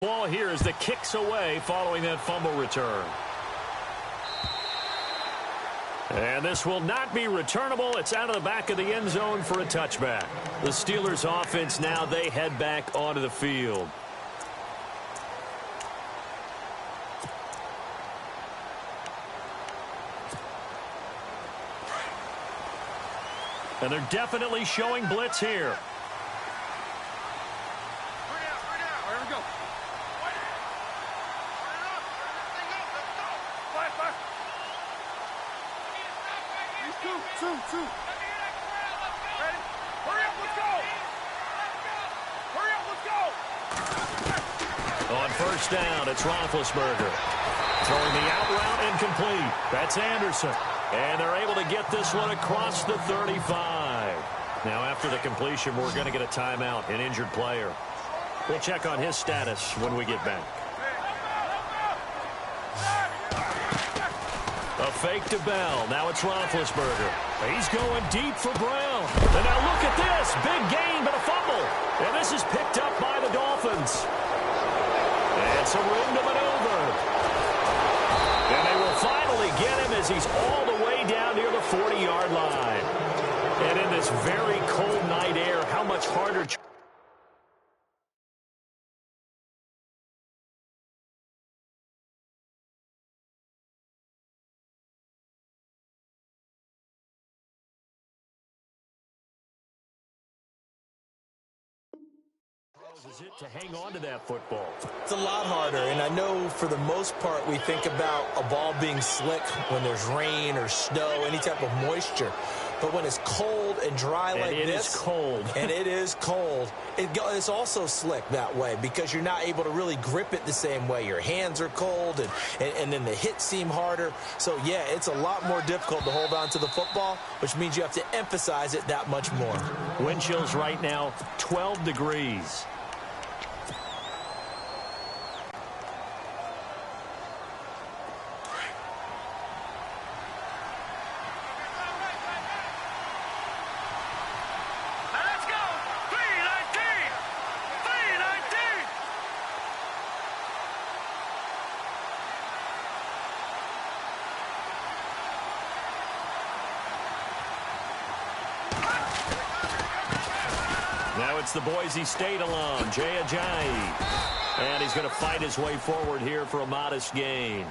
Ball here as the kicks away following that fumble return. And this will not be returnable. It's out of the back of the end zone for a touchback. The Steelers offense now, they head back onto the field. And they're definitely showing blitz here. Two. Ready? Hurry up, let's go! Hurry up, let's go! On first down, it's Roethlisberger. Throwing the out route incomplete. That's Anderson. And they're able to get this one across the 35. Now, after the completion, we're going to get a timeout, an injured player. We'll check on his status when we get back. A fake to Bell. Now it's Roethlisberger. He's going deep for Brown. And now look at this. Big gain, but a fumble. And this is picked up by the Dolphins. And some room to maneuver. And they will finally get him as he's all the way down near the 40-yard line. And in this very cold night air, how much harder... Is it to hang on to that football? It's a lot harder, and I know for the most part we think about a ball being slick when there's rain or snow, any type of moisture. But when it's cold and dry like this, it is cold. And it is cold, it's also slick that way because you're not able to really grip it the same way. Your hands are cold, and then the hits seem harder. So, yeah, it's a lot more difficult to hold on to the football, which means you have to emphasize it that much more. Wind chills right now, 12 degrees. Now it's the Boise State alum, Jay Ajayi. And he's going to fight his way forward here for a modest gain.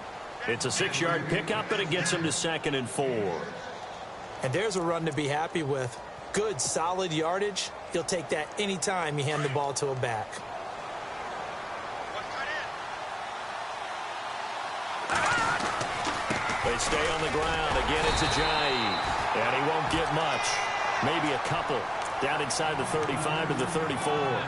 It's a 6-yard pickup, but it gets him to 2nd and 4. And there's a run to be happy with. Good, solid yardage. He'll take that any time you hand the ball to a back. They stay on the ground. Again, it's Ajayi. And he won't get much. Maybe a couple. Down inside the 35 to the 34. Well,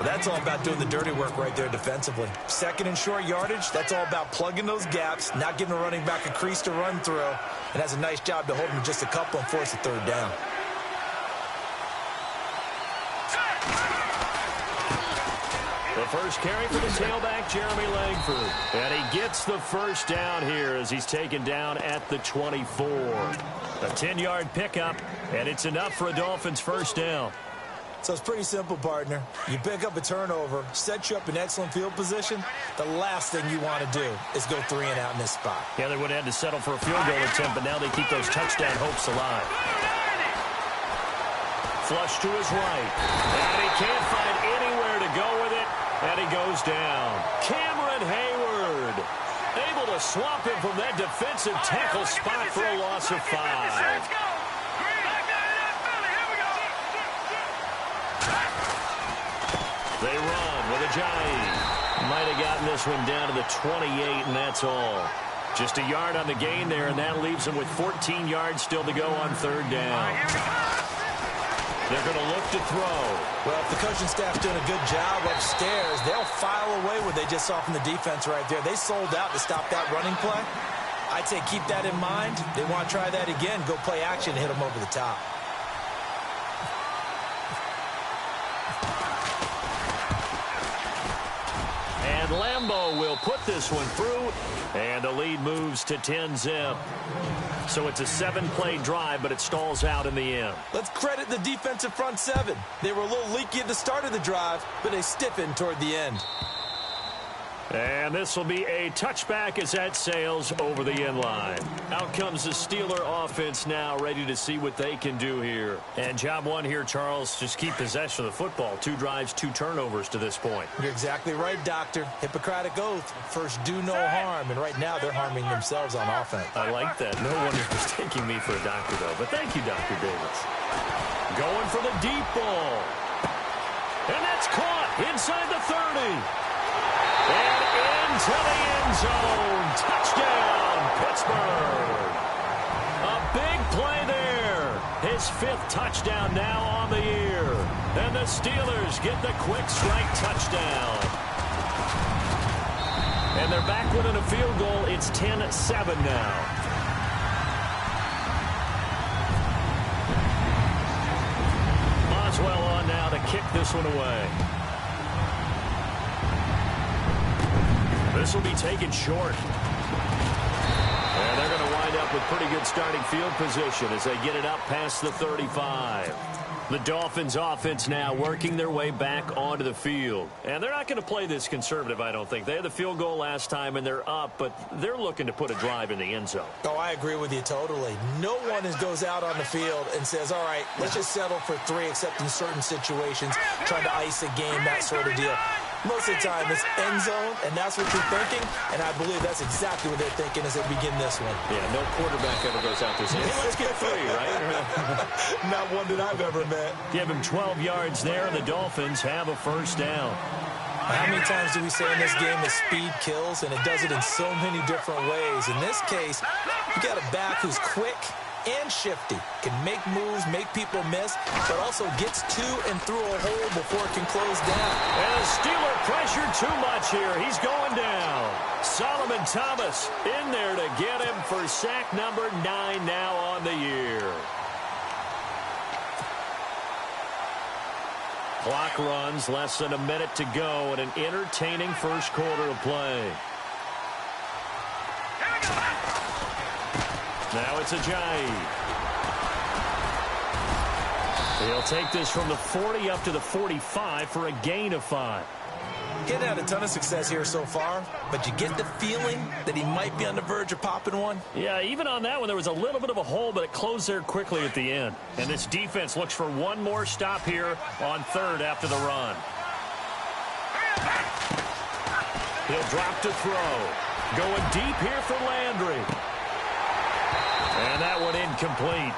that's all about doing the dirty work right there defensively. 2nd and short yardage, that's all about plugging those gaps, not giving a running back a crease to run through, and has a nice job to hold him just a couple and force a 3rd down. The first carry for the tailback, Jeremy Langford. And he gets the first down here as he's taken down at the 24. A 10-yard pickup, and it's enough for a Dolphins first down. So it's pretty simple, partner. You pick up a turnover, set you up in excellent field position. The last thing you want to do is go 3 and out in this spot. Yeah, they would have had to settle for a field goal attempt, but now they keep those touchdown hopes alive. Flush to his right. And he can't find anywhere to go with it, and he goes down. Cameron Hayward able to swap him from that defensive tackle spot for a loss of 5. They run with Ajayi. Might have gotten this one down to the 28, and that's all. Just a yard on the gain there, and that leaves them with 14 yards still to go on 3rd down. They're going to look to throw. Well, if the coaching staff's doing a good job upstairs, they'll file away what they just saw from the defense right there. They sold out to stop that running play. I'd say keep that in mind. They want to try that again, go play action and hit them over the top. And Lambeau will put this one through, and the lead moves to 10-zip. So it's a 7-play drive, but it stalls out in the end. Let's credit the defensive front 7. They were a little leaky at the start of the drive, but they stiffened toward the end. And this will be a touchback as that sails over the end line. Out comes the Steeler offense now, ready to see what they can do here. And job one here, Charles, just keep possession of the football. 2 drives, 2 turnovers to this point. You're exactly right, Doctor. Hippocratic oath. First, do no harm. And right now, they're harming themselves on offense. I like that. No one was taking me for a doctor, though. But thank you, Dr. Davis. Going for the deep ball. And that's caught inside the 30. And into the end zone. Touchdown, Pittsburgh. A big play there. His 5th touchdown now on the year. And the Steelers get the quick strike touchdown. And they're back within a field goal. It's 10-7 now. Boswell on now to kick this one away. This will be taken short. And they're going to wind up with pretty good starting field position as they get it up past the 35. The Dolphins offense now working their way back onto the field. And they're not going to play this conservative, I don't think. They had the field goal last time, and they're up, but they're looking to put a drive in the end zone. Oh, I agree with you totally. No one goes out on the field and says, all right, let's just settle for 3, except in certain situations, trying to ice a game, that sort of deal. Most of the time, it's end zone, and that's what you're thinking, and I believe that's exactly what they're thinking as they begin this one. Yeah, no quarterback ever goes out there saying, hey, let's get 3, right? Not one that I've ever met. Give him 12 yards there, and the Dolphins have a first down. How many times do we say in this game that speed kills, and it does it in so many different ways? In this case, you got a back who's quick and shifty, can make moves, make people miss, but also gets to and through a hole before it can close down. And the Steeler pressure too much here. He's going down. Solomon Thomas in there to get him for sack number 9 now on the year. Clock runs, less than a minute to go, and an entertaining first quarter of play. Now it's Ajayi. He'll take this from the 40 up to the 45 for a gain of 5. He hasn't had a ton of success here so far, but you get the feeling that he might be on the verge of popping one. Yeah, even on that one, there was a little bit of a hole, but it closed there quickly at the end. And this defense looks for one more stop here on 3rd after the run. He'll drop to throw. Going deep here for Landry. And that one incomplete.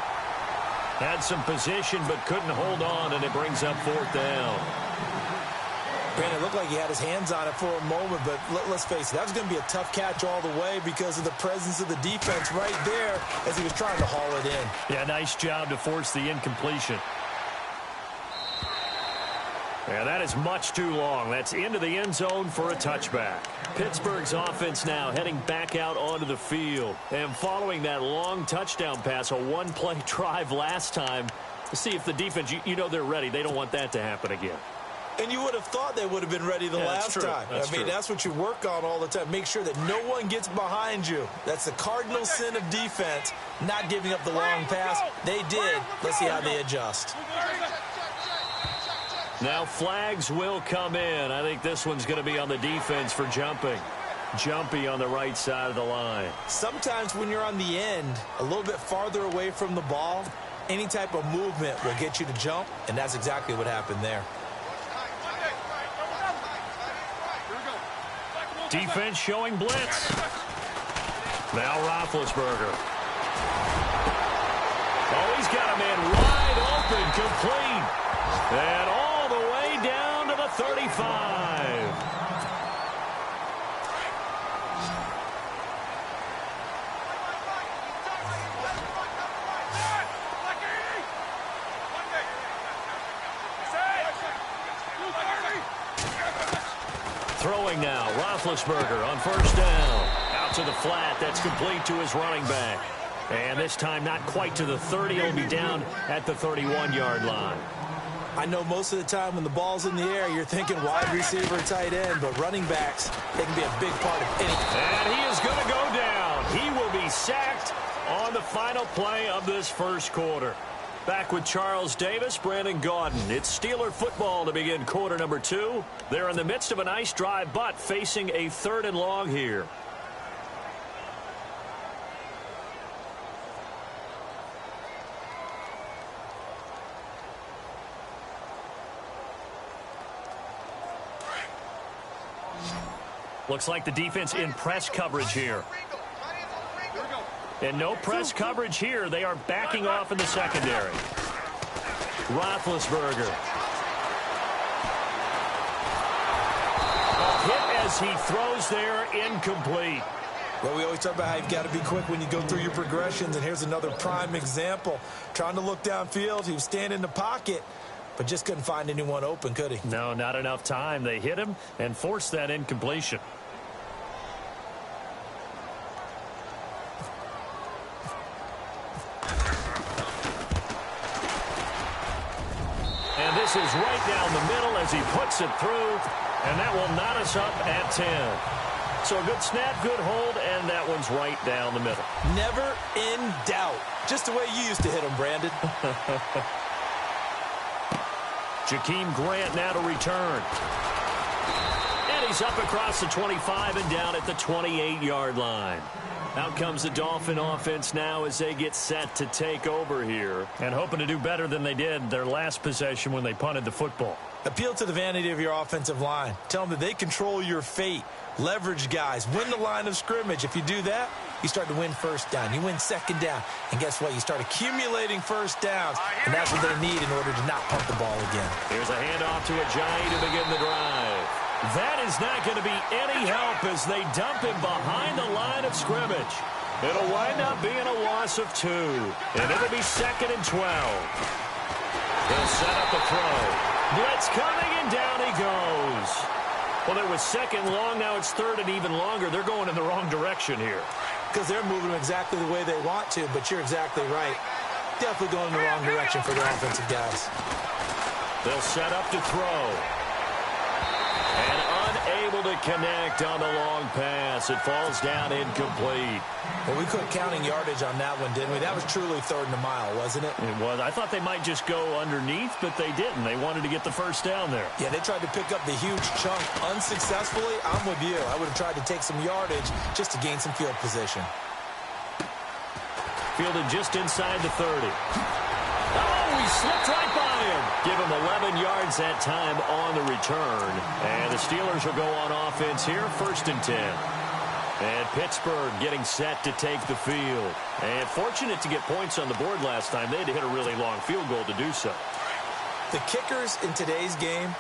Had some position, but couldn't hold on, and it brings up 4th down. Brandon, it looked like he had his hands on it for a moment, but let's face it, that was going to be a tough catch all the way because of the presence of the defense right there as he was trying to haul it in. Yeah, nice job to force the incompletion. Yeah, that is much too long. That's into the end zone for a touchback. Pittsburgh's offense now heading back out onto the field. And following that long touchdown pass, a one-play drive last time, to see if the defense, you know they're ready. They don't want that to happen again. And you would have thought they would have been ready the last time. I mean, that's what you work on all the time. Make sure that no one gets behind you. That's the cardinal sin of defense, not giving up the long pass. They did. Let's see how they adjust. Now flags will come in. I think this one's going to be on the defense for jumping. Jumpy on the right side of the line. Sometimes when you're on the end, a little bit farther away from the ball, any type of movement will get you to jump, and that's exactly what happened there. Defense showing blitz. Now Roethlisberger. Oh, he's got a man wide open, complete. And all the way down to the 35. Throwing now, Roethlisberger on 1st down. Out to the flat, that's complete to his running back. And this time not quite to the 30, he'll be down at the 31-yard line. I know most of the time when the ball's in the air, you're thinking wide receiver, tight end, but running backs, they can be a big part of anything. And he is going to go down. He will be sacked on the final play of this first quarter. Back with Charles Davis, Brandon Gaudin. It's Steeler football to begin quarter number 2. They're in the midst of a nice drive, but facing a 3rd and long here. Looks like the defense in press coverage here. And no press coverage here. They are backing off in the secondary. Roethlisberger. A hit as he throws there, incomplete. Well, we always talk about how you've got to be quick when you go through your progressions, and here's another prime example. Trying to look downfield, he was standing in the pocket, but just couldn't find anyone open, could he? No, not enough time. They hit him and forced that incompletion. And this is right down the middle as he puts it through, and that will knot us up at 10. So a good snap, good hold, and that one's right down the middle. Never in doubt. Just the way you used to hit him, Brandon. Jakeem Grant now to return. And he's up across the 25 and down at the 28-yard line. Out comes the Dolphin offense now as they get set to take over here. And hoping to do better than they did their last possession when they punted the football. Appeal to the vanity of your offensive line. Tell them that they control your fate. Leverage guys. Win the line of scrimmage. If you do that, you start to win first down. You win second down. And guess what? You start accumulating first downs. And that's what they need in order to not punt the ball again. Here's a handoff to Ajayi to begin the drive. That is not going to be any help as they dump him behind the line of scrimmage. It'll wind up being a loss of 2. And it'll be 2nd and 12. He'll set up the throw. Blitz coming, and down he goes. Well, it was 2nd long. Now it's 3rd and even longer. They're going in the wrong direction here. Because they're moving exactly the way they want to, but you're exactly right. Definitely going in the wrong direction for their offensive guys. They'll set up to throw. And unable to connect on the long pass. It falls down incomplete. Well, we quit counting yardage on that one, didn't we? That was truly 3rd and a mile, wasn't it? It was. I thought they might just go underneath, but they didn't. They wanted to get the first down there. Yeah, they tried to pick up the huge chunk unsuccessfully. I'm with you. I would have tried to take some yardage just to gain some field position. Fielded just inside the 30. Oh, he slipped right by him. Give him 11 yards that time on the return. And the Steelers will go on offense here, 1st and 10. And Pittsburgh getting set to take the field. And fortunate to get points on the board last time. They had to hit a really long field goal to do so. The kickers in today's game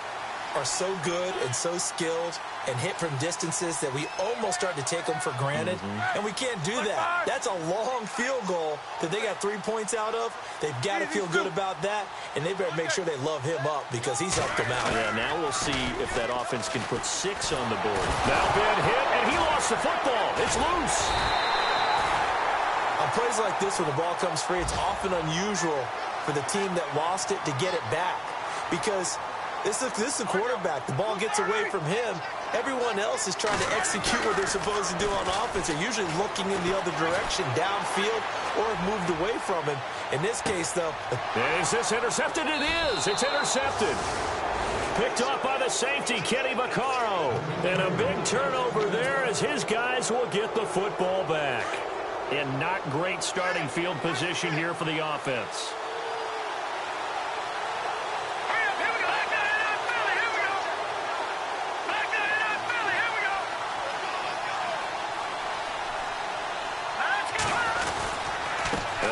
are so good and so skilled and hit from distances that we almost start to take them for granted. And we can't do that. That's a long field goal that they got 3 points out of. They've got to feel good about that, and they better make sure they love him up because he's helped them out. Yeah, now we'll see if that offense can put 6 on the board. Now bad hit, and he lost the football. It's loose. On plays like this, when the ball comes free, it's often unusual for the team that lost it to get it back because this is the quarterback. The ball gets away from him. Everyone else is trying to execute what they're supposed to do on offense. They're usually looking in the other direction, downfield, or have moved away from him. In this case, though. Is this intercepted? It is. It's intercepted. Picked off by the safety, Kenny Vaccaro. And a big turnover there as his guys will get the football back. And not great starting field position here for the offense.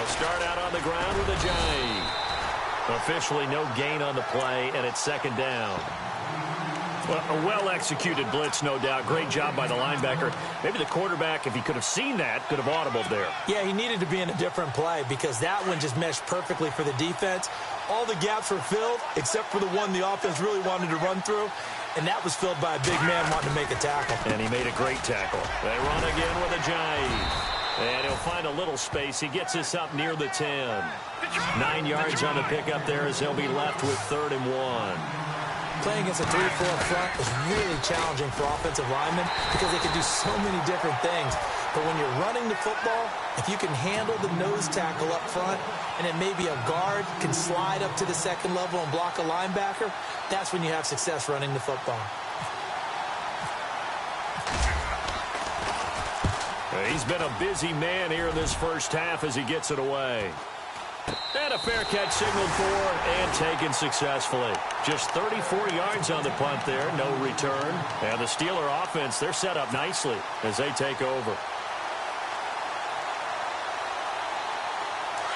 Start out on the ground with Ajayi. Officially no gain on the play, and it's 2nd down. Well, a well-executed blitz, no doubt. Great job by the linebacker. Maybe the quarterback, if he could have seen that, could have audibled there. Yeah, he needed to be in a different play because that one just meshed perfectly for the defense. All the gaps were filled except for the one the offense really wanted to run through, and that was filled by a big man wanting to make a tackle. And he made a great tackle. They run again with Ajayi. And he'll find a little space. He gets us up near the 10. 9 yards on the pickup there as they'll be left with 3rd and 1. Playing against a 3-4 front is really challenging for offensive linemen because they can do so many different things. But when you're running the football, if you can handle the nose tackle up front, and then maybe a guard can slide up to the second level and block a linebacker, that's when you have success running the football. He's been a busy man here in this first half as he gets it away. And a fair catch signaled for and taken successfully. Just 34 yards on the punt there, no return. And the Steeler offense, they're set up nicely as they take over.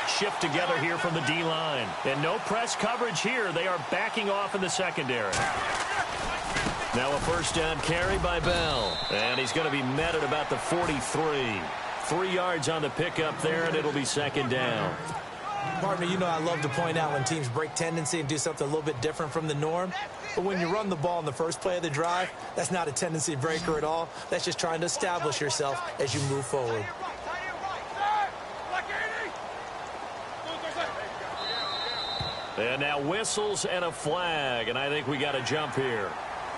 Shift together here from the D-line. And no press coverage here. They are backing off in the secondary. Now a first down carry by Bell. And he's going to be met at about the 43. 3 yards on the pickup there, and it'll be second down. Partner, you know I love to point out when teams break tendency and do something a little bit different from the norm. But when you run the ball in the first play of the drive, that's not a tendency breaker at all. That's just trying to establish yourself as you move forward. And now whistles and a flag, and I think we got a jump here.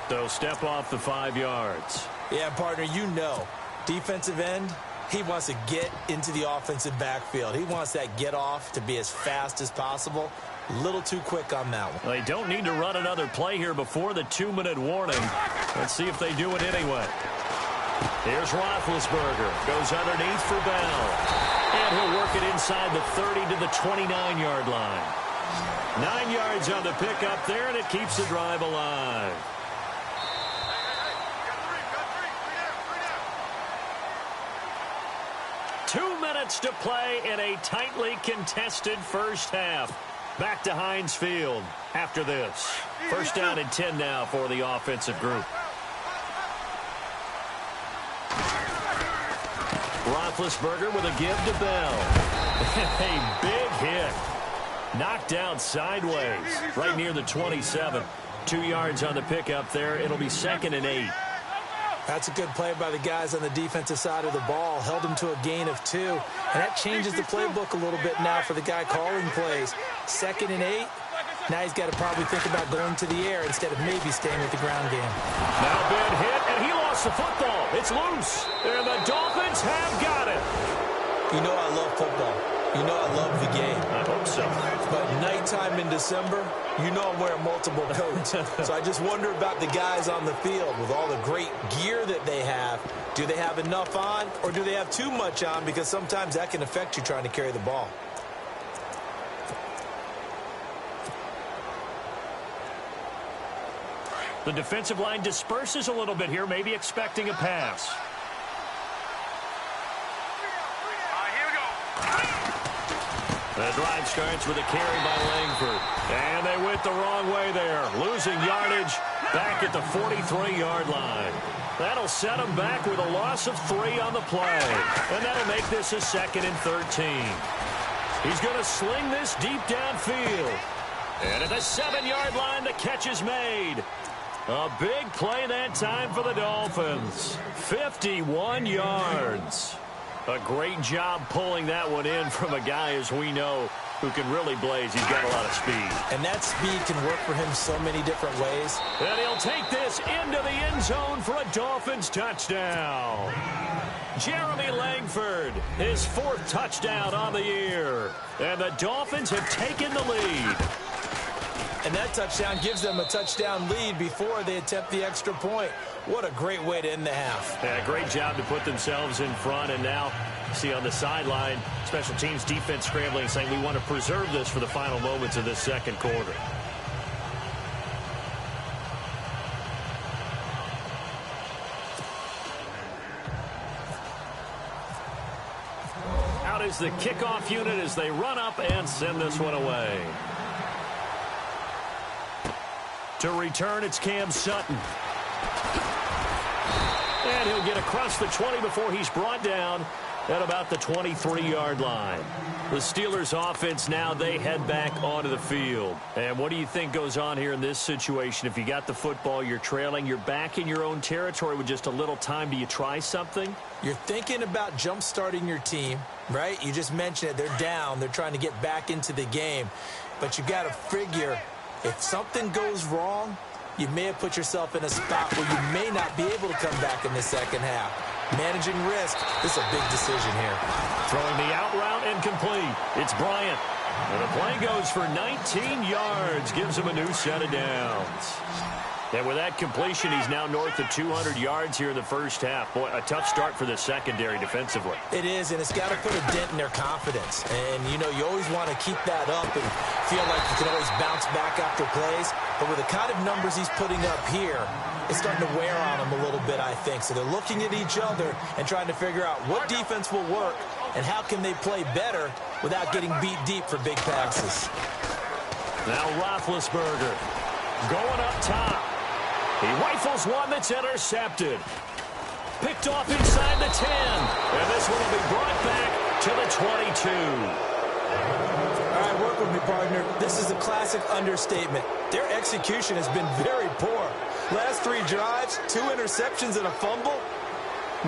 So step off the 5 yards. Yeah, partner, you know, defensive end, he wants to get into the offensive backfield. He wants that get off to be as fast as possible. A little too quick on that one. They don't need to run another play here before the 2-minute warning. Let's see if they do it anyway. Here's Roethlisberger. Goes underneath for Bell. And he'll work it inside the 30 to the 29-yard line. 9 yards on the pickup there, and it keeps the drive alive. Two minutes to play in a tightly contested first half. Back to Heinz Field after this. First down and 10 now for the offensive group. Roethlisberger with a give to Bell. A big hit. Knocked down sideways right near the 27. 2 yards on the pickup there. It'll be second and 8. That's a good play by the guys on the defensive side of the ball. Held him to a gain of 2. And that changes the playbook a little bit now for the guy calling plays. Second and 8. Now he's got to probably think about going to the air instead of maybe staying with the ground game. Now big hit, and he lost the football. It's loose. And the Dolphins have got it. You know I love football. You know I love the game. I hope so. But nighttime in December, you know I'm wearing multiple coats. So I just wonder about the guys on the field with all the great gear that they have. Do they have enough on, or do they have too much on? Because sometimes that can affect you trying to carry the ball. The defensive line disperses a little bit here, maybe expecting a pass. The drive starts with a carry by Langford. And they went the wrong way there. Losing yardage back at the 43-yard line. That'll set them back with a loss of 3 on the play. And that'll make this a second and 13. He's going to sling this deep downfield. And at the 7-yard line, the catch is made. A big play that time for the Dolphins. 51 yards. A great job pulling that one in from a guy, as we know, who can really blaze. He's got a lot of speed. And that speed can work for him so many different ways. And he'll take this into the end zone for a Dolphins touchdown. Jeremy Langford, his 4th touchdown on the year. And the Dolphins have taken the lead. And that touchdown gives them a touchdown lead before they attempt the extra point. What a great way to end the half. Yeah, great job to put themselves in front. And now, see on the sideline, special teams defense scrambling, saying we want to preserve this for the final moments of this second quarter. Out is the kickoff unit as they run up and send this one away. To return, it's Cam Sutton. And he'll get across the 20 before he's brought down at about the 23-yard line. The Steelers offense now, they head back onto the field. And what do you think goes on here in this situation? If you got the football, you're trailing, you're back in your own territory with just a little time. Do you try something? You're thinking about jump-starting your team, right? You just mentioned it. They're down. They're trying to get back into the game. But you got to figure, if something goes wrong, you may have put yourself in a spot where you may not be able to come back in the second half. managing risk. This is a big decision here. Throwing the out route and complete. It's Bryant. And the play goes for 19 yards. Gives him a new set of downs. And with that completion, he's now north of 200 yards here in the first half. Boy, a tough start for the secondary defensively. It is, and it's got to put a dent in their confidence. And, you know, you always want to keep that up and feel like you can always bounce back after plays. But with the kind of numbers he's putting up here, it's starting to wear on them a little bit, I think. So they're looking at each other and trying to figure out what defense will work and how can they play better without getting beat deep for big passes. Now Roethlisberger going up top. He rifles one that's intercepted. Picked off inside the 10. And this one will be brought back to the 22. All right, work with me, partner. This is a classic understatement. Their execution has been very poor. Last 3 drives, 2 interceptions and a fumble.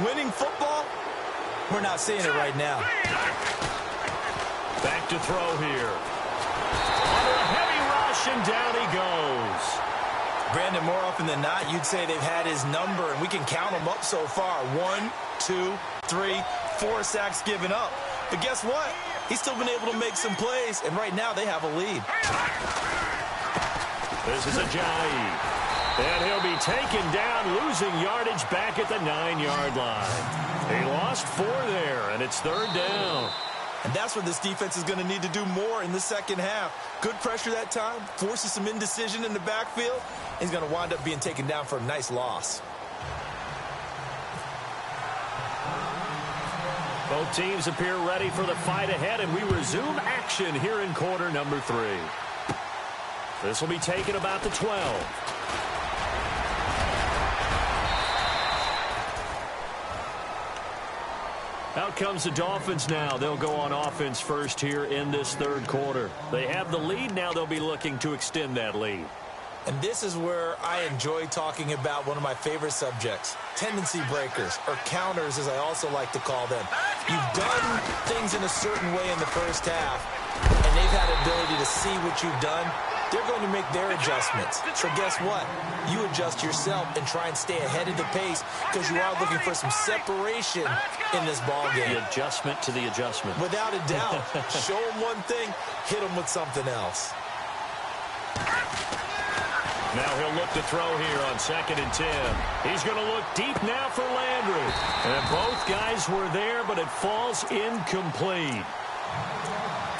Winning football? We're not seeing it right now. Back to throw here. Under a heavy rush, and down he goes. Brandon, more often than not, you'd say they've had his number, and we can count them up so far. 1, 2, 3, 4 sacks given up. But guess what? He's still been able to make some plays, and right now they have a lead. This is Ajayi. And he'll be taken down, losing yardage back at the 9-yard line. He lost 4 there, and it's 3rd down. And that's what this defense is going to need to do more in the second half. Good pressure that time, forces some indecision in the backfield. He's going to wind up being taken down for a nice loss. Both teams appear ready for the fight ahead, and we resume action here in quarter number 3. This will be taken about the 12. Out comes the Dolphins now. They'll go on offense first here in this 3rd quarter. They have the lead. Now they'll be looking to extend that lead. And this is where I enjoy talking about one of my favorite subjects, tendency breakers, or counters as I also like to call them. You've done things in a certain way in the first half, and they've had the ability to see what you've done. They're going to make their adjustments. So guess what? You adjust yourself and try and stay ahead of the pace because you are looking for some separation in this ball game. The adjustment to the adjustment. Without a doubt. Show them one thing, hit them with something else. Now he'll look to throw here on 2nd and 10. He's going to look deep now for Landry. And both guys were there, but it falls incomplete.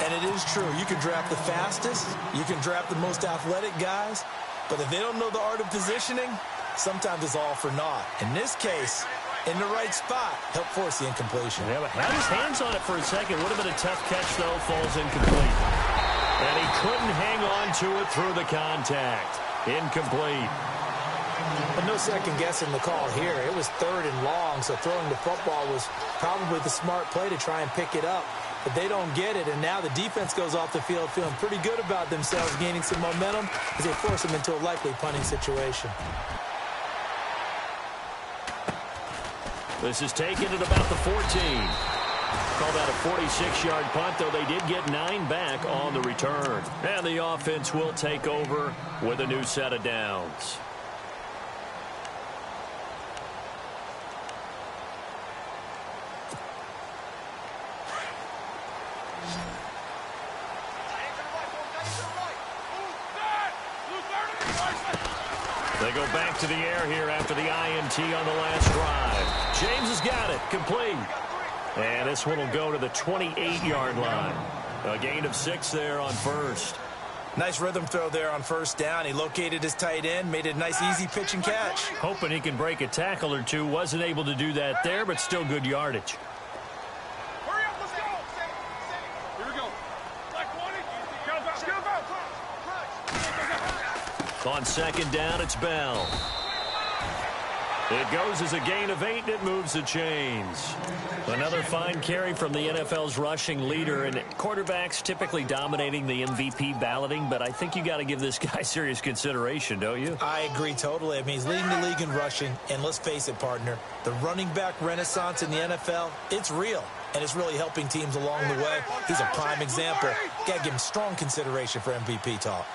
And it is true. You can draft the fastest. You can draft the most athletic guys. But if they don't know the art of positioning, sometimes it's all for naught. In this case, in the right spot, help force the incompletion. Yeah, but had his hands on it for a second. Would have been a tough catch, though. Falls incomplete. And he couldn't hang on to it through the contact. Incomplete. But no second guessing the call here. It was 3rd and long, so throwing the football was probably the smart play to try and pick it up. But they don't get it, and now the defense goes off the field feeling pretty good about themselves, gaining some momentum as they force them into a likely punting situation. This is taken at about the 14. Called out a 46-yard punt, though they did get 9 back on the return. And the offense will take over with a new set of downs. They go back to the air here after the INT on the last drive. James has got it. Complete. And this one will go to the 28-yard line. A gain of 6 there on 1st. Nice rhythm throw there on 1st down. He located his tight end, made it a nice, easy pitch and catch. Hoping he can break a tackle or two. Wasn't able to do that there, but still good yardage. Hurry up, let's go. Here we go. Like 20. On 2nd down, it's Bell. It goes as a gain of 8, and it moves the chains. Another fine carry from the NFL's rushing leader, and quarterbacks typically dominating the MVP balloting, but I think you got to give this guy serious consideration, don't you? I agree totally. I mean, he's leading the league in rushing, and let's face it, partner, the running back renaissance in the NFL, it's real, and it's really helping teams along the way. He's a prime example. Got to give him strong consideration for MVP talk.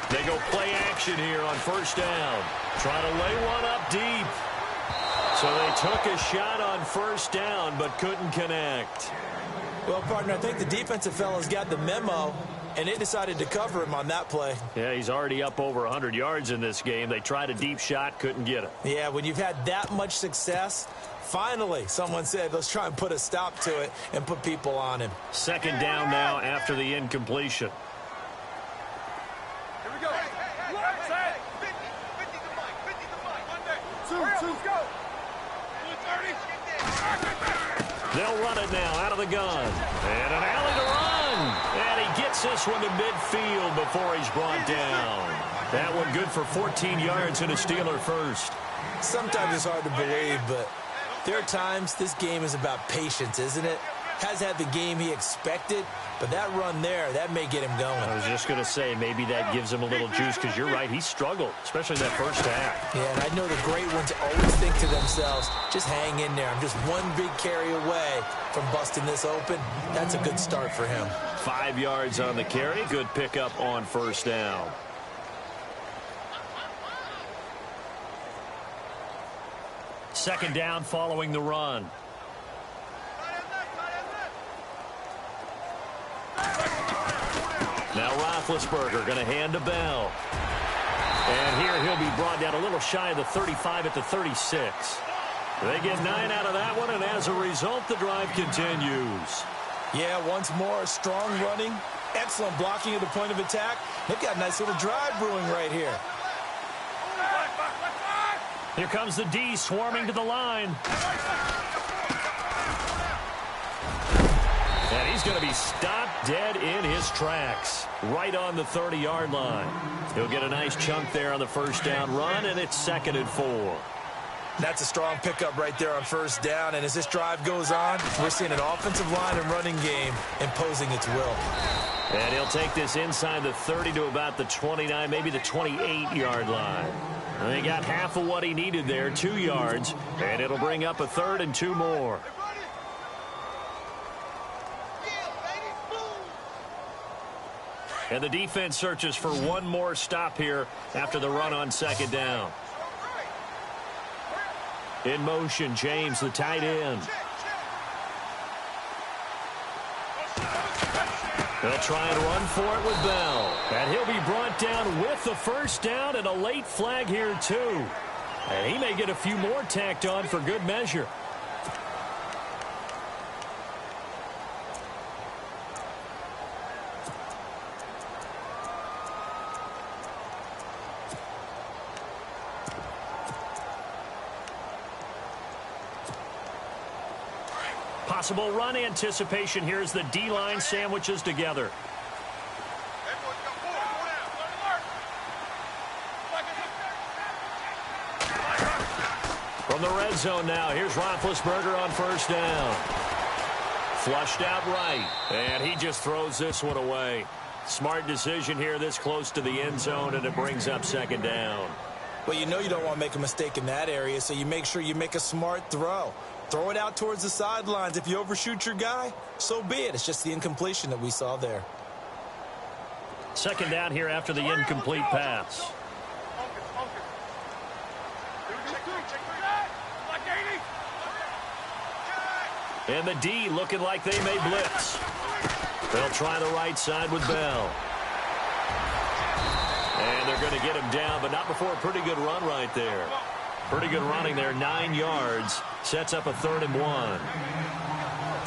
They go play action here on 1st down. Trying to lay one up deep. So they took a shot on first down, but couldn't connect. Well, partner, I think the defensive fellas got the memo, and they decided to cover him on that play. Yeah, he's already up over 100 yards in this game. They tried a deep shot, couldn't get it. Yeah, when you've had that much success, finally someone said, let's try and put a stop to it and put people on him. Second down now after the incompletion. Here we go. Set. 50 the mic. 50 the mic. Monday. Two. Go. 30. They'll run it now out of the gun. And an alley to run. And he gets this one to midfield before he's brought down. That one good for 14 yards and a Steeler first. Sometimes it's hard to believe, but there are times this game is about patience, isn't it? Has had the game he expected, but that run there, that may get him going. I was just going to say, maybe that gives him a little juice, because you're right, he struggled, especially that first half. Yeah, and I know the great ones always think to themselves, just hang in there. I'm just one big carry away from busting this open. That's a good start for him. 5 yards on the carry, good pickup on first down. Second down following the run. Now Roethlisberger going to hand to Bell. And here he'll be brought down a little shy of the 35 at the 36. They get 9 out of that one, and as a result, the drive continues. Yeah, once more, strong running, excellent blocking at the point of attack. They've got a nice little drive brewing right here. Here comes the D swarming to the line. And he's going to be stopped dead in his tracks, right on the 30-yard line. He'll get a nice chunk there on the first down run, and it's 2nd and 4. That's a strong pickup right there on first down, and as this drive goes on, we're seeing an offensive line and running game imposing its will. And he'll take this inside the 30 to about the 29, maybe the 28-yard line. And they got half of what he needed there, 2 yards, and it'll bring up a 3rd and 2 more. And the defense searches for one more stop here after the run on second down. In motion, James, the tight end. They'll try and run for it with Bell. And he'll be brought down with the first down and a late flag here, too. And he may get a few more tacked on for good measure. Possible run anticipation here as the D-line sandwiches together. From the red zone now, here's Roethlisberger on first down. Flushed out right, and he just throws this one away. Smart decision here this close to the end zone, and it brings up second down. Well, you know you don't want to make a mistake in that area, so you make sure you make a smart throw. Throw it out towards the sidelines. If you overshoot your guy, so be it. It's just the incompletion that we saw there. Second down here after the incomplete pass. And the D looking like they may blitz. They'll try the right side with Bell. And they're going to get him down, but not before a pretty good run right there. Pretty good running there, 9 yards. Sets up a 3rd and 1.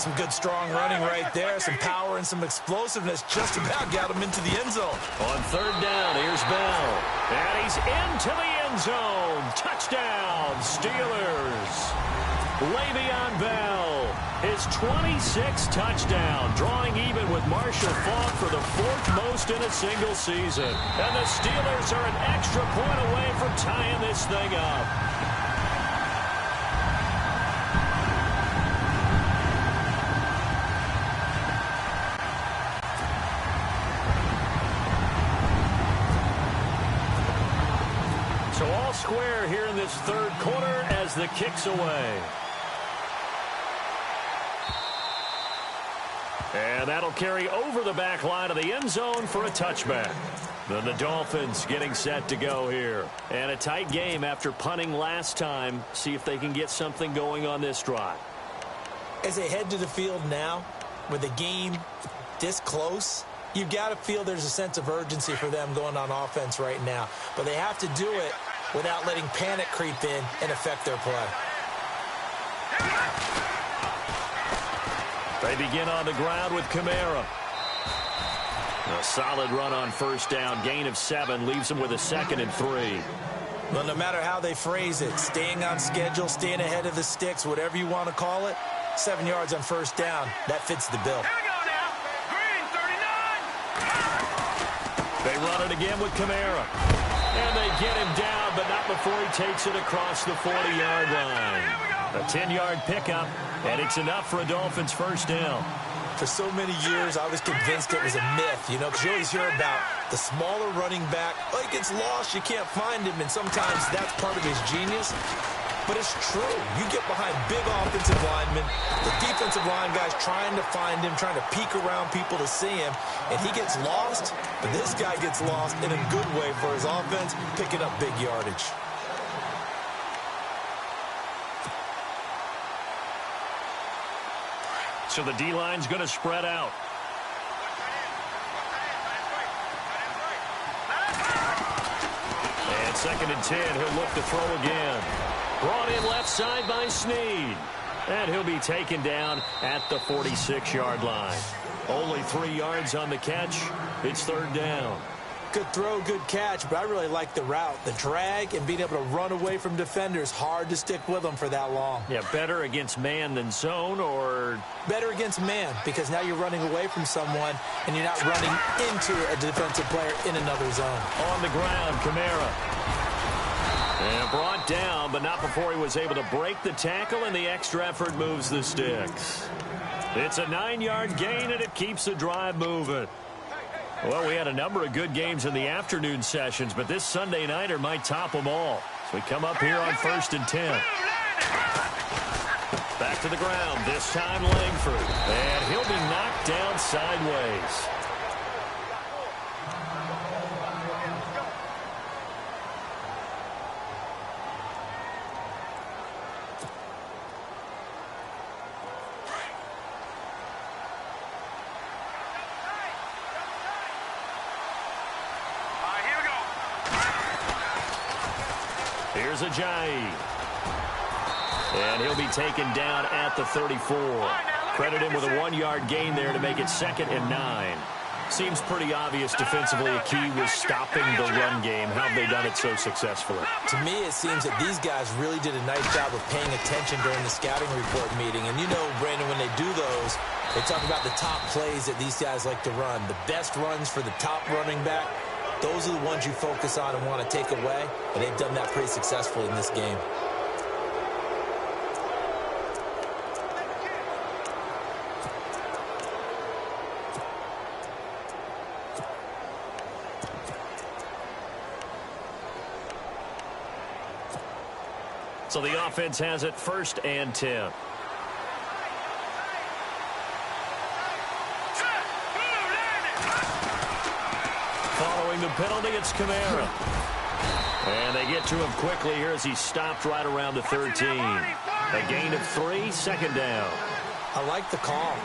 Some good strong running right there. Some power and some explosiveness just about got him into the end zone. On third down, here's Bell. And he's into the end zone. Touchdown, Steelers. Le'Veon Bell, his 26th touchdown, drawing even with Marshall Faulk for the 4th most in a single season. And the Steelers are an extra point away from tying this thing up. So all square here in this third quarter as the kick's away. And that'll carry over the back line of the end zone for a touchback. Then the Dolphins getting set to go here. And a tight game after punting last time. See if they can get something going on this drive. As they head to the field now, with the game this close, you've got to feel there's a sense of urgency for them going on offense right now. But they have to do it without letting panic creep in and affect their play. They begin on the ground with Kamara. A solid run on first down. Gain of 7 leaves them with a 2nd and 3. Well, no matter how they phrase it, staying on schedule, staying ahead of the sticks, whatever you want to call it, 7 yards on first down, that fits the bill. Here we go now. Green, 39. They run it again with Kamara. And they get him down, but not before he takes it across the 40-yard line. A 10-yard pickup, and it's enough for a Dolphins first down. For so many years, I was convinced it was a myth, you know, because you always hear about the smaller running back. Oh, he gets lost, you can't find him, and sometimes that's part of his genius. But it's true. You get behind big offensive linemen, the defensive line guys trying to find him, trying to peek around people to see him, and he gets lost, but this guy gets lost in a good way for his offense, picking up big yardage. So the D-line's going to spread out. And 2nd and 10, he'll look to throw again. Brought in left side by Snead. And he'll be taken down at the 46-yard line. Only 3 yards on the catch. It's 3rd down. Good throw, good catch, but I really like the route. The drag and being able to run away from defenders, hard to stick with them for that long. Yeah, better against man than zone, or? Better against man, because now you're running away from someone and you're not running into a defensive player in another zone. On the ground, Kamara. And brought down, but not before he was able to break the tackle, and the extra effort moves the sticks. It's a 9-yard gain, and it keeps the drive moving. Well, we had a number of good games in the afternoon sessions, but this Sunday nighter might top them all. So we come up here on 1st and 10. Back to the ground, this time Langford. And he'll be knocked down sideways. Here's Ajayi. And he'll be taken down at the 34. Credit him with a 1-yard gain there to make it 2nd and 9. Seems pretty obvious defensively a key was stopping the run game. How have they done it so successfully? To me, it seems that these guys really did a nice job of paying attention during the scouting report meeting. And you know, Brandon, when they do those, they talk about the top plays that these guys like to run. The best runs for the top running back. Those are the ones you focus on and want to take away, and they've done that pretty successfully in this game. So the offense has it 1st and 10. Following the penalty, it's Kamara. And they get to him quickly here as he stopped right around the 13. A gain of 3, 2nd down. I like the call.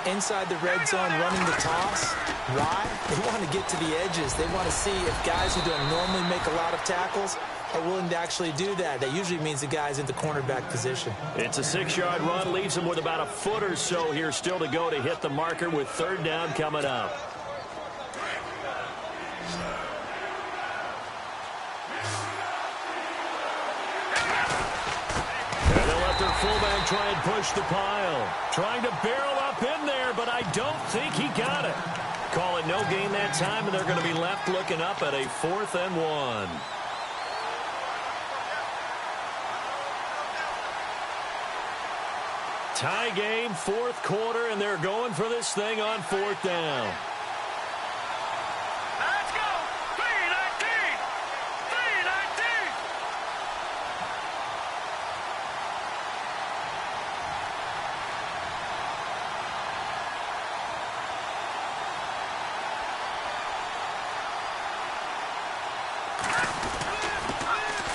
Inside the red zone, running the toss. Why? They want to get to the edges. They want to see if guys who don't normally make a lot of tackles are willing to actually do that. That usually means the guy's in the cornerback position. It's a 6-yard run, leaves him with about a foot or so here still to go to hit the marker with 3rd down coming up. And they'll let their fullback try and push the pile. Trying to barrel up in there, but I don't think he got it. Call it no gain that time, and they're going to be left looking up at a 4th and 1. Tie game, 4th quarter, and they're going for this thing on 4th down. Let's go! 319! 319!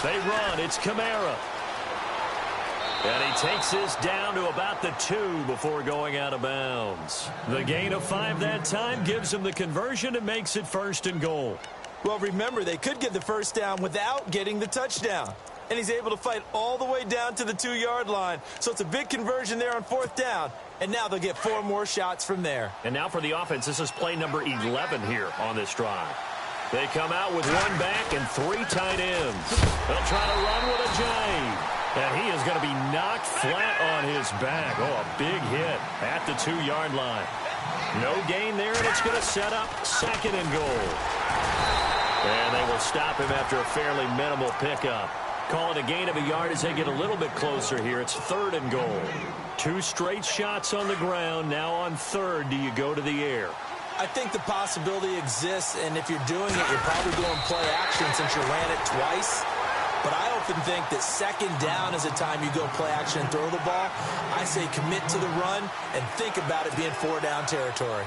They run. It's Kamara. And he takes this down to about the 2 before going out of bounds. The gain of 5 that time gives him the conversion and makes it 1st and goal. Well, remember, they could get the first down without getting the touchdown. And he's able to fight all the way down to the 2-yard line. So it's a big conversion there on 4th down. And now they'll get 4 more shots from there. And now for the offense, this is play number 11 here on this drive. They come out with 1 back and 3 tight ends. They'll try to run with a jive. And he is going to be knocked flat on his back. Oh, a big hit at the 2-yard line. No gain there, and it's going to set up 2nd and goal. And they will stop him after a fairly minimal pickup. Call it a gain of a yard as they get a little bit closer here. It's 3rd and goal. 2 straight shots on the ground. Now on 3rd, do you go to the air? I think the possibility exists, and if you're doing it, you're probably going play action since you ran it twice. But I often think that 2nd down is a time you go play action and throw the ball. I say commit to the run and think about it being 4-down territory.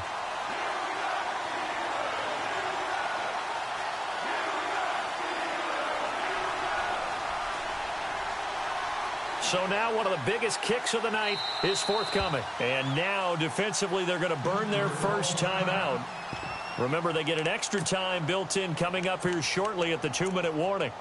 So now one of the biggest kicks of the night is forthcoming. And now defensively they're going to burn their first time out. Remember, they get an extra time built in coming up here shortly at the 2-minute warning.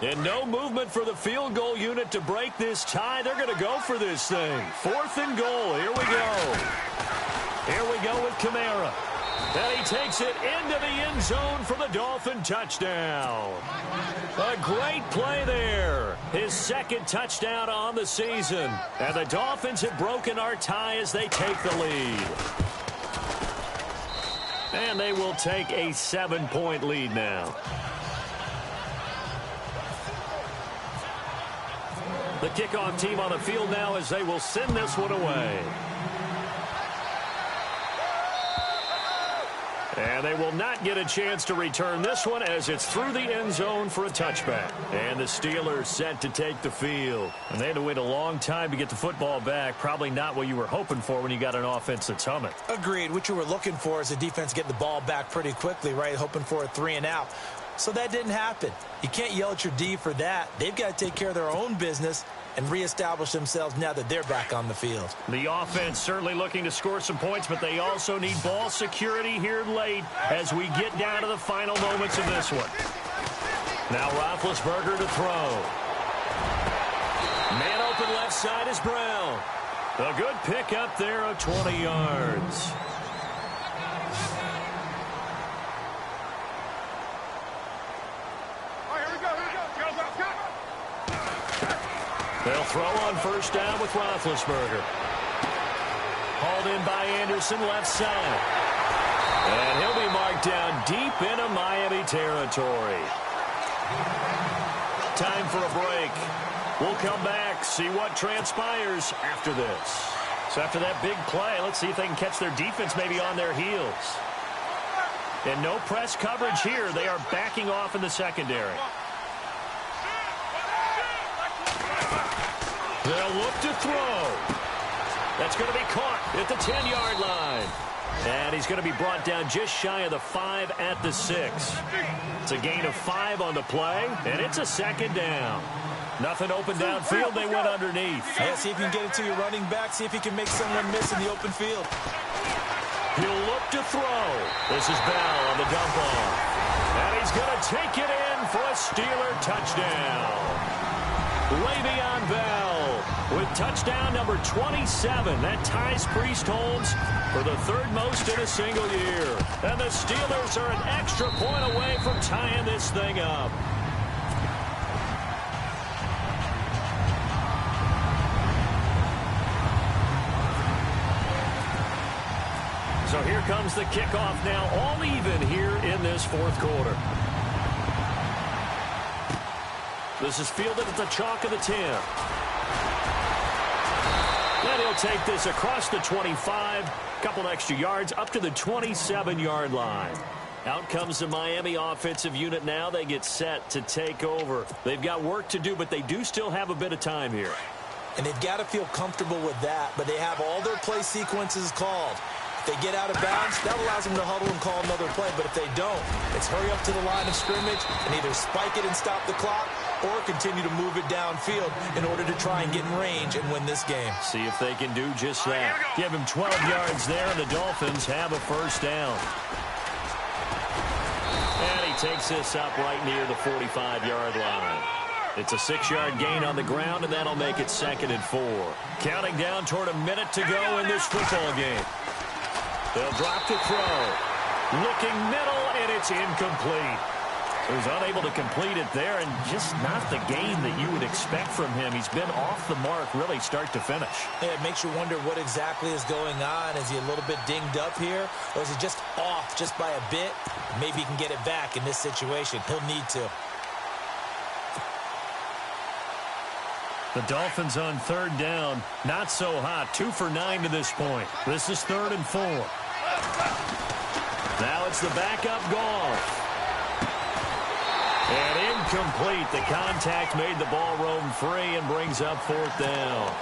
And no movement for the field goal unit to break this tie. They're going to go for this thing. 4th and goal. Here we go. Here we go with Kamara. And he takes it into the end zone for the Dolphin touchdown. A great play there. His 2nd touchdown on the season. And the Dolphins have broken our tie as they take the lead. And they will take a 7-point lead now. The kickoff team on the field now as they will send this one away. And they will not get a chance to return this one as it's through the end zone for a touchback. And the Steelers set to take the field. And they had to wait a long time to get the football back. Probably not what you were hoping for when you got an offense that's humming. Agreed. What you were looking for is the defense getting the ball back pretty quickly, right? Hoping for a 3-and-out. So that didn't happen. You can't yell at your D for that. They've got to take care of their own business and reestablish themselves now that they're back on the field. The offense certainly looking to score some points, but they also need ball security here late as we get down to the final moments of this one. Now Roethlisberger to throw. Man open left side is Brown. A good pick up there of 20 yards. They'll throw on first down with Roethlisberger. Hauled in by Anderson, left side. And he'll be marked down deep into Miami territory. Time for a break. We'll come back, see what transpires after this. So after that big play, let's see if they can catch their defense maybe on their heels. And no press coverage here. They are backing off in the secondary. They'll look to throw. That's going to be caught at the 10-yard line. And he's going to be brought down just shy of the 5 at the 6. It's a gain of 5 on the play, and it's a 2nd down. Nothing open downfield. They went underneath. Yeah, see if you can get it to your running back. See if you can make someone miss in the open field. He'll look to throw. This is Bell on the dump off. And he's going to take it in for a Steeler touchdown. Le'Veon Bell with touchdown number 27. That ties Priest-Holmes for the 3rd most in a single year. And the Steelers are an extra point away from tying this thing up. So here comes the kickoff now, all even here in this 4th quarter. This is fielded at the chalk of the 10. And he'll take this across the 25, couple extra yards, up to the 27-yard line. Out comes the Miami offensive unit now. They get set to take over. They've got work to do, but they do still have a bit of time here. and they've got to feel comfortable with that, but they have all their play sequences called. If they get out of bounds, that allows them to huddle and call another play, but if they don't, it's hurry up to the line of scrimmage and either spike it and stop the clock or continue to move it downfield in order to try and get in range and win this game. See if they can do just that. Give him 12 yards there, and the Dolphins have a first down. And he takes this up right near the 45-yard line. It's a 6-yard gain on the ground, and that'll make it 2nd and 4. Counting down toward a minute to go in this football game. They'll drop to throw. Looking middle, and it's incomplete. He was unable to complete it there, and just not the game that you would expect from him. He's been off the mark really start to finish. Yeah, it makes you wonder what exactly is going on. Is he a little bit dinged up here, or is he just off just by a bit? Maybe he can get it back in this situation. He'll need to. The Dolphins on 3rd down. Not so hot. 2 for 9 to this point. This is 3rd and 4. Now it's the backup Goff. And incomplete. The contact made the ball roam free and brings up 4th down.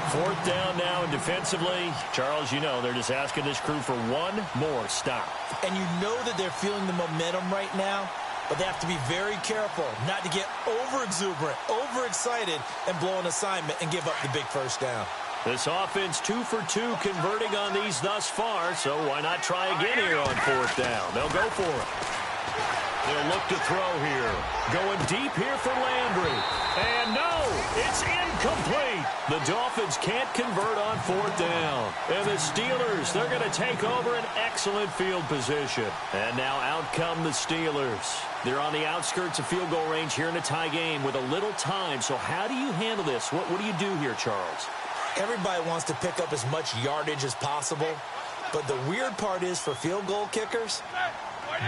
4th down now, and defensively, Charles, you know, they're just asking this crew for one more stop. And you know that they're feeling the momentum right now, but they have to be very careful not to get over-exuberant, overexcited, and blow an assignment and give up the big first down. This offense 2 for 2 converting on these thus far, so why not try again here on 4th down? They'll go for it. They'll look to throw here. Going deep here for Landry. And no, it's incomplete. The Dolphins can't convert on 4th down. And the Steelers, they're going to take over an excellent field position. And now out come the Steelers. They're on the outskirts of field goal range here in a tie game with a little time. So how do you handle this? What do you do here, Charles? Everybody wants to pick up as much yardage as possible. But the weird part is for field goal kickers,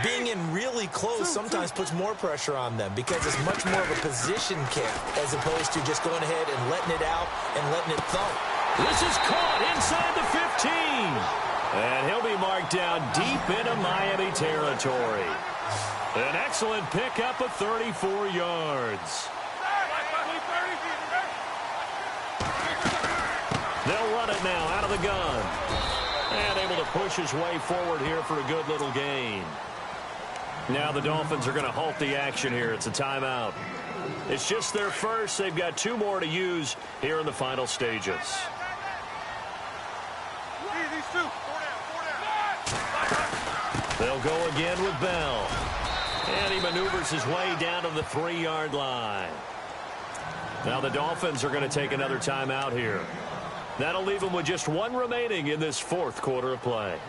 being in really close sometimes puts more pressure on them because it's much more of a position kick as opposed to just going ahead and letting it out and letting it thump. This is caught inside the 15. And he'll be marked down deep into Miami territory. An excellent pickup of 34 yards. They'll run it now out of the gun. And able to push his way forward here for a good little gain. Now the Dolphins are going to halt the action here. It's a timeout. It's just their first. They've got 2 more to use here in the final stages. They'll go again with Bell. And he maneuvers his way down to the 3-yard line. Now the Dolphins are going to take another timeout here. That'll leave them with just 1 remaining in this 4th quarter of play.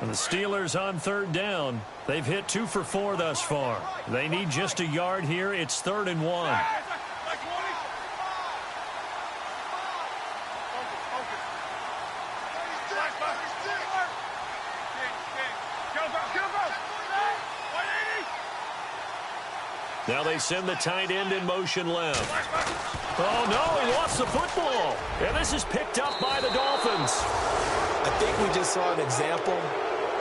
And the Steelers on 3rd down. They've hit 2 for 4 thus far. They need just a yard here. It's 3rd and 1. Now they send the tight end in motion left. Oh, no, he lost the football. And this is picked up by the Dolphins. I think we just saw an example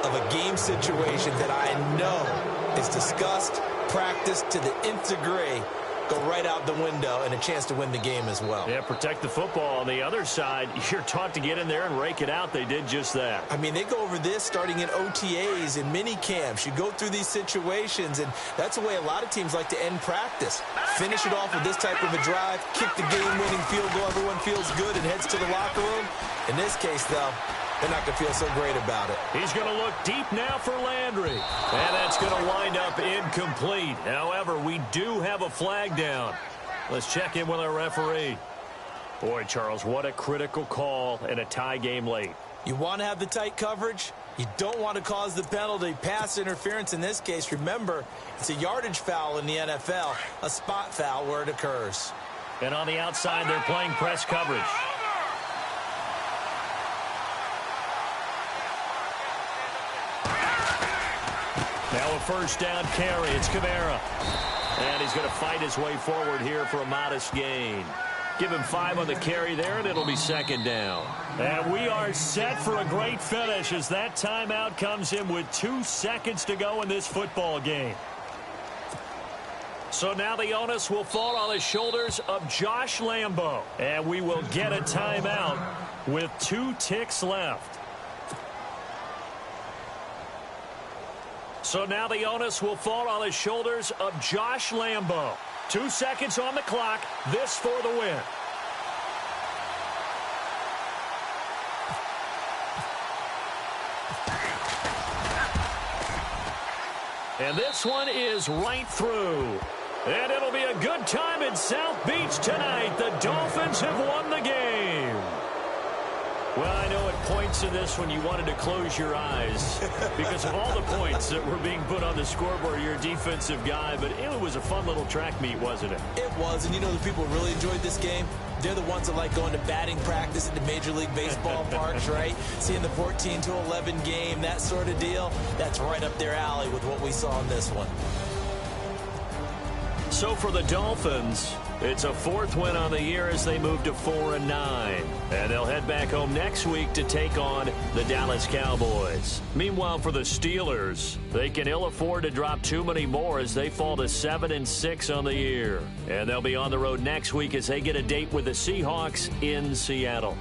of a game situation that I know is discussed, practiced to the nth degree, go right out the window, and a chance to win the game as well. Yeah, protect the football. On the other side, you're taught to get in there and rake it out. They did just that. I mean, they go over this starting in OTAs and mini camps. You go through these situations, and that's the way a lot of teams like to end practice. Finish it off with this type of a drive, kick the game-winning field goal, everyone feels good and heads to the locker room. In this case, though, they're not going to feel so great about it. He's going to look deep now for Landry. And that's going to wind up incomplete. However, we do have a flag down. Let's check in with our referee. Boy, Charles, what a critical call in a tie game late. You want to have the tight coverage. You don't want to cause the penalty. Pass interference in this case. Remember, it's a yardage foul in the NFL, a spot foul where it occurs. And on the outside, they're playing press coverage. Now a first down carry. It's Kamara. And he's going to fight his way forward here for a modest gain. Give him 5 on the carry there, and it'll be 2nd down. And we are set for a great finish as that timeout comes in with 2 seconds to go in this football game. So now the onus will fall on the shoulders of Josh Lambo. And we will get a timeout with 2 ticks left. So now the onus will fall on the shoulders of Josh Lambo. 2 seconds on the clock. This for the win. And this one is right through. And it'll be a good time in South Beach tonight. The Dolphins have won the game. Well, I know at points in this one you wanted to close your eyes because of all the points that were being put on the scoreboard. You're a defensive guy, but it was a fun little track meet, wasn't it? It was, and you know the people who really enjoyed this game? They're the ones that like going to batting practice at the Major League Baseball parks, right? Seeing the 14-11 game, that sort of deal. That's right up their alley with what we saw in this one. So for the Dolphins, it's a 4th win on the year as they move to 4-9. And they'll head back home next week to take on the Dallas Cowboys. Meanwhile, for the Steelers, they can ill afford to drop too many more as they fall to 7-6 on the year. And they'll be on the road next week as they get a date with the Seahawks in Seattle.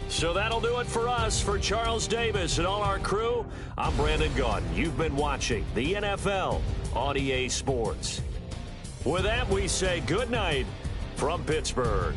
So that'll do it for us. For Charles Davis and all our crew, I'm Brandon Gaudin. You've been watching the NFL on EA Sports. With that, we say good night from Pittsburgh.